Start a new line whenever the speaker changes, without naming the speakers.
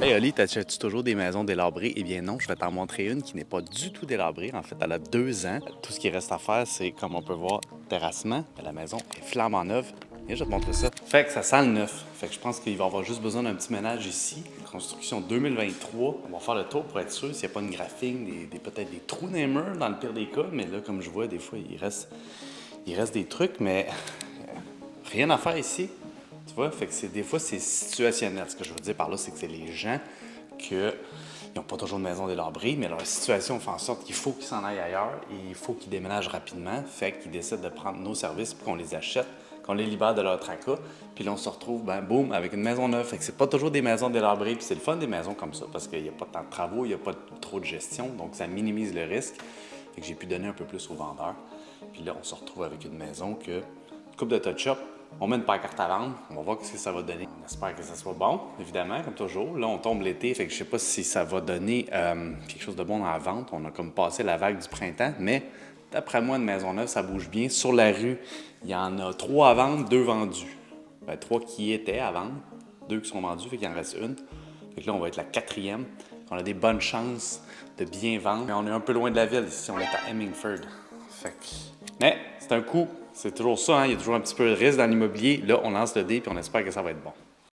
Hey Oli, t'achètes-tu toujours des maisons délabrées? Eh bien non, je vais t'en montrer une qui n'est pas du tout délabrée. En fait, elle a 2 ans. Tout ce qui reste à faire, c'est, comme on peut voir, terrassement. La maison est flambant neuve. Et je vais te montrer ça. Fait que ça sent le neuf. Fait que je pense qu'il va y avoir juste besoin d'un petit ménage ici. Construction 2023. On va faire le tour pour être sûr s'il n'y a pas une graphing, peut-être des trous dans les murs dans le pire des cas. Mais là, comme je vois, des fois, il reste des trucs, mais rien à faire ici. Tu vois, fait que des fois, c'est situationnel. Ce que je veux dire par là, c'est que c'est les gens qui n'ont pas toujours de maison délabrée, mais leur situation fait en sorte qu'il faut qu'ils s'en aillent ailleurs et il faut qu'ils déménagent rapidement. Fait qu'ils décident de prendre nos services puis qu'on les achète, qu'on les libère de leur tracas. Puis là, on se retrouve, ben boum, avec une maison neuve. Fait que c'est pas toujours des maisons délabrées. Puis c'est le fun des maisons comme ça parce qu'il n'y a pas tant de travaux, il n'y a pas trop de gestion. Donc ça minimise le risque. Fait que j'ai pu donner un peu plus aux vendeurs. Puis là, on se retrouve avec une maison que, coupe de touch-up, on met une pancarte à vendre, on va voir ce que ça va donner. On espère que ça soit bon, évidemment, comme toujours. Là, on tombe l'été, fait que je sais pas si ça va donner quelque chose de bon dans la vente. On a comme passé la vague du printemps, mais d'après moi, une maison neuve, ça bouge bien. Sur la rue, il y en a 3 à vendre, 2 vendus. Ben, 3 qui étaient à vendre, 2 qui sont vendus, fait qu'il en reste une. Fait que là, on va être la 4e. On a des bonnes chances de bien vendre. Mais on est un peu loin de la ville ici, on est à Hemmingford. Fait que... Mais c'est un coup, c'est toujours ça, hein? Il y a toujours un petit peu de risque dans l'immobilier. Là, on lance le dé puis on espère que ça va être bon.